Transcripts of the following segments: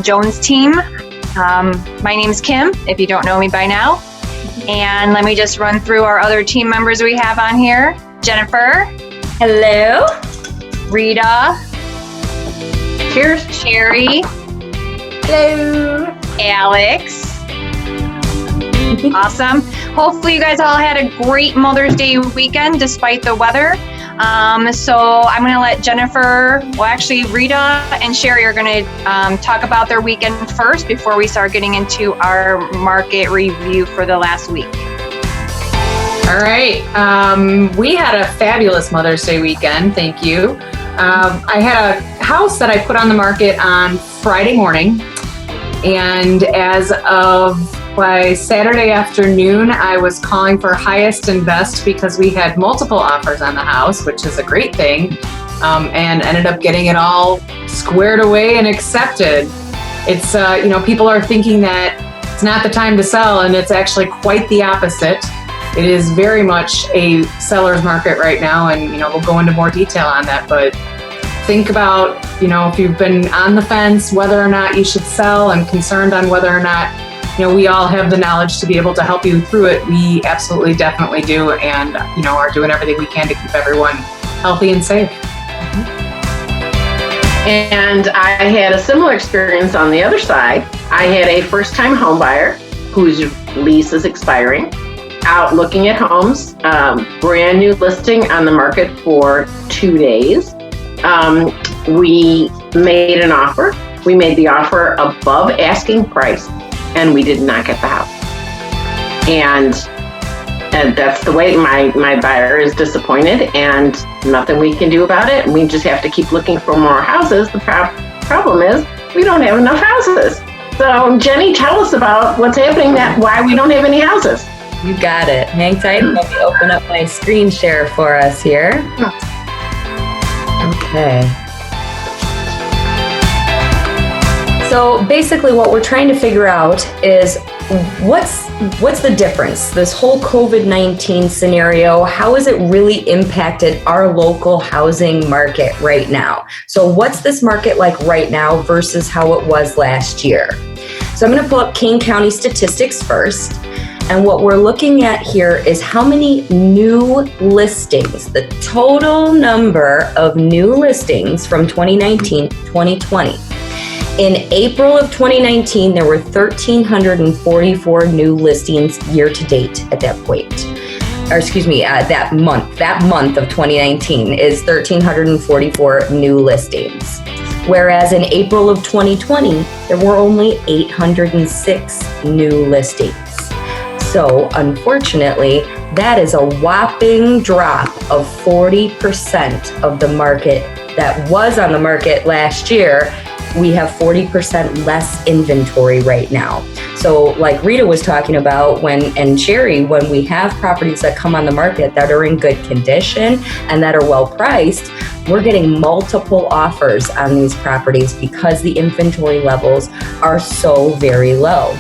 Jones team. My name's Kim, if you don't know me by now. And let me just run through our other team members we have on here. Jennifer. Hello. Rita. Cheers. Sherry. Hello. Alex. Awesome. Hopefully you guys all had a great Mother's Day weekend despite the weather. So I'm going to let Jennifer, Rita and Sherry are going to talk about their weekend first before we start getting into our market review for the last week. All right. We had a fabulous Mother's Day weekend. Thank you. I had a house that I put on the market on Friday morning. And as of by Saturday afternoon, I was calling for highest and best because we had multiple offers on the house, which is a great thing, and ended up getting it all squared away and accepted. It's, people are thinking that it's not the time to sell, and it's actually quite the opposite. It is very much a seller's market right now, and, we'll go into more detail on that, but think about, if you've been on the fence, whether or not you should sell and concerned on whether or not we all have the knowledge to be able to help you through it. We absolutely, definitely do, and are doing everything we can to keep everyone healthy and safe. And I had a similar experience on the other side. I had a first-time home buyer whose lease is expiring, out looking at homes, brand new listing on the market for 2 days. We made an offer. We made the offer above asking price, and we did not get the house. And that's the way my buyer is disappointed, and nothing we can do about it. We just have to keep looking for more houses. The problem is we don't have enough houses. So Jenny, tell us about what's happening, why we don't have any houses. You got it. Hang tight. Let me open up my screen share for us here. Okay. So basically what we're trying to figure out is what's the difference? This whole COVID-19 scenario, how has it really impacted our local housing market right now? So what's this market like right now versus how it was last year? So I'm going to pull up Kane County statistics first. And what we're looking at here is how many new listings, the total number of new listings from 2019 to 2020. In April of 2019, there were 1,344 new listings year to date at that point. That month. That month of 2019 is 1,344 new listings. Whereas in April of 2020, there were only 806 new listings. So unfortunately, that is a whopping drop of 40% of the market that was on the market last year. We have 40% less inventory right now. So like Rita was talking about and Sherry, when we have properties that come on the market that are in good condition and that are well priced, we're getting multiple offers on these properties because the inventory levels are so very low.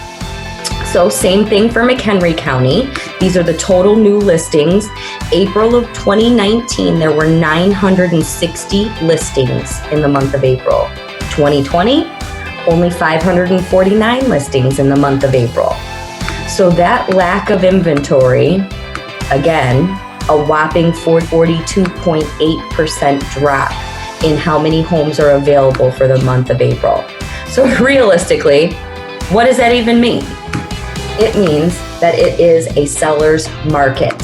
So same thing for McHenry County. These are the total new listings. April of 2019, there were 960 listings in the month of April. 2020, only 549 listings in the month of April. So that lack of inventory, again, a whopping 42.8% drop in how many homes are available for the month of April. So realistically, what does that even mean? It means that it is a seller's market.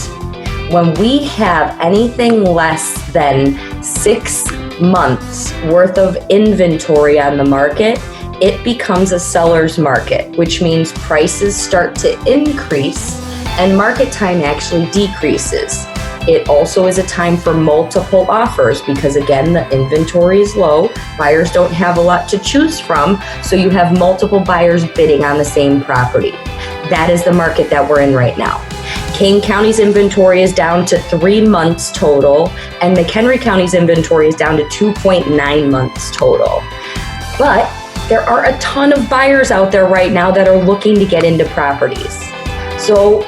When we have anything less than 6 months worth of inventory on the market, it becomes a seller's market, which means prices start to increase and market time actually decreases. It also is a time for multiple offers because again, the inventory is low, buyers don't have a lot to choose from, so you have multiple buyers bidding on the same property. That is the market that we're in right now. Kane County's inventory is down to 3 months total, and McHenry County's inventory is down to 2.9 months total. But there are a ton of buyers out there right now that are looking to get into properties. So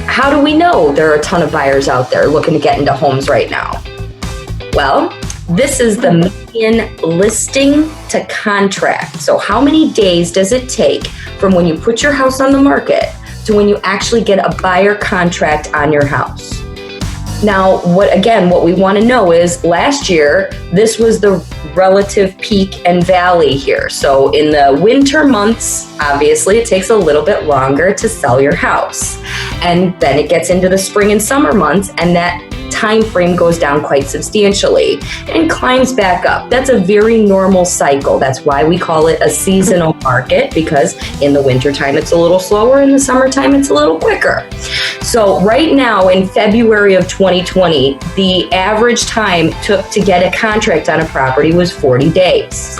how do we know there are a ton of buyers out there looking to get into homes right now? Well, This is the median listing to contract. So how many days does it take from when you put your house on the market to when you actually get a buyer contract on your house? Now, what we want to know is last year, this was the relative peak and valley here. So in the winter months, obviously, it takes a little bit longer to sell your house. And then it gets into the spring and summer months, and that time frame goes down quite substantially and climbs back up. That's a very normal cycle. That's why we call it a seasonal market, because in the wintertime it's a little slower, in the summertime it's a little quicker. So right now in February of 2020, the average time took to get a contract on a property was 40 days.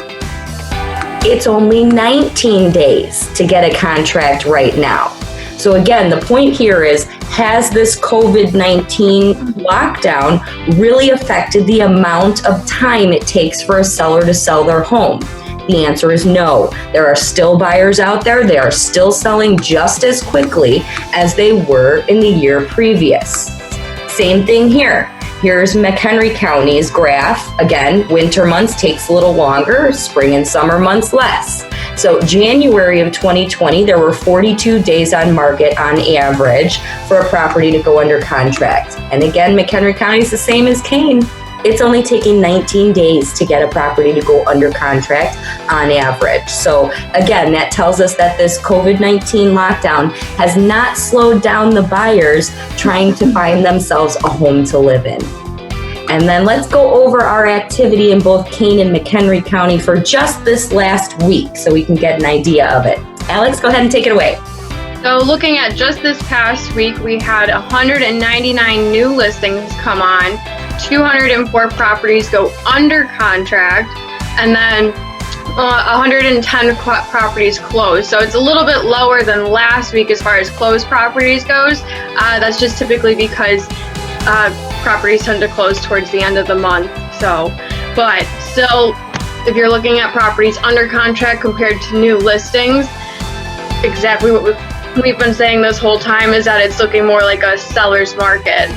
It's only 19 days to get a contract right now. So again, the point here is, has this COVID-19 lockdown really affected the amount of time it takes for a seller to sell their home? The answer is no. There are still buyers out there. They are still selling just as quickly as they were in the year previous. Same thing here. Here's McHenry County's graph. Again, winter months takes a little longer, spring and summer months less. So January of 2020, there were 42 days on market on average for a property to go under contract. And again, McHenry County is the same as Kane. It's only taking 19 days to get a property to go under contract on average. So again, that tells us that this COVID-19 lockdown has not slowed down the buyers trying to find themselves a home to live in. And then let's go over our activity in both Kane and McHenry County for just this last week so we can get an idea of it. Alex, go ahead and take it away. So looking at just this past week, we had 199 new listings come on, 204 properties go under contract, and then 110 properties closed. So it's a little bit lower than last week as far as closed properties goes. That's just typically because properties tend to close towards the end of the month. But still, if you're looking at properties under contract compared to new listings, exactly what we've been saying this whole time is that it's looking more like a seller's market.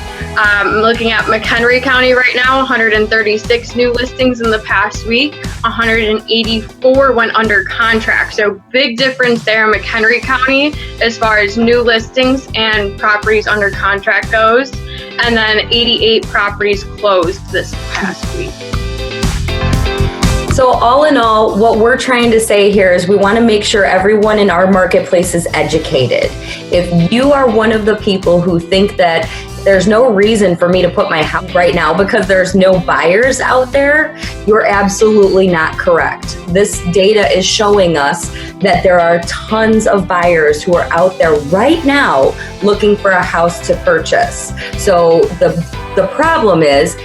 Looking at McHenry County right now, 136 new listings in the past week, 184 went under contract. So big difference there in McHenry County as far as new listings and properties under contract goes. And then 88 properties closed this past week. So all in all, what we're trying to say here is we want to make sure everyone in our marketplace is educated. If you are one of the people who think that there's no reason for me to put my house right now because there's no buyers out there, you're absolutely not correct. This data is showing us that there are tons of buyers who are out there right now looking for a house to purchase. So the problem is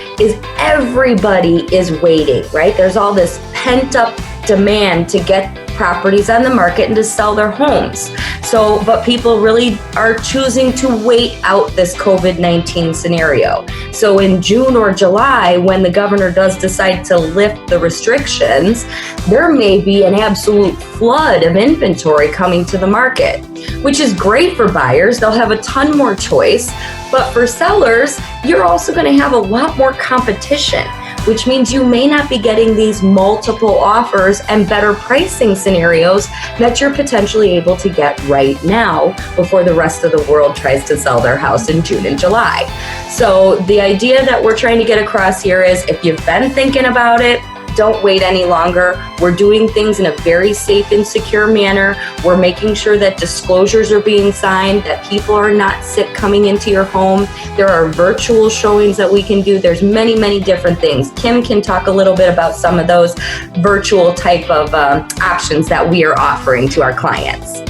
everybody is waiting, right? There's all this pent up demand to get properties on the market and to sell their homes. But people really are choosing to wait out this COVID-19 scenario. So in June or July, when the governor does decide to lift the restrictions, there may be an absolute flood of inventory coming to the market, which is great for buyers. They'll have a ton more choice. But for sellers, you're also going to have a lot more competition, which means you may not be getting these multiple offers and better pricing scenarios that you're potentially able to get right now before the rest of the world tries to sell their house in June and July. So the idea that we're trying to get across here is, if you've been thinking about it, don't wait any longer. We're doing things in a very safe and secure manner. We're making sure that disclosures are being signed, that people are not sick coming into your home. There are virtual showings that we can do. There's many, many different things. Kim can talk a little bit about some of those virtual type of options that we are offering to our clients.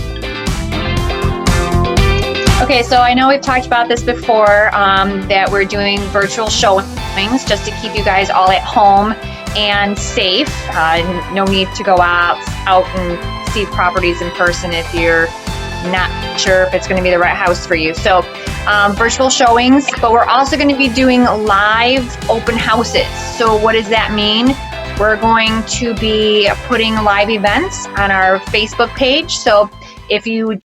Okay, so I know we've talked about this before, that we're doing virtual showings just to keep you guys all at home and safe. No need to go out and see properties in person if you're not sure if it's going to be the right house for you. So virtual showings, but we're also going to be doing live open houses. So what does that mean? We're going to be putting live events on our Facebook page. So if you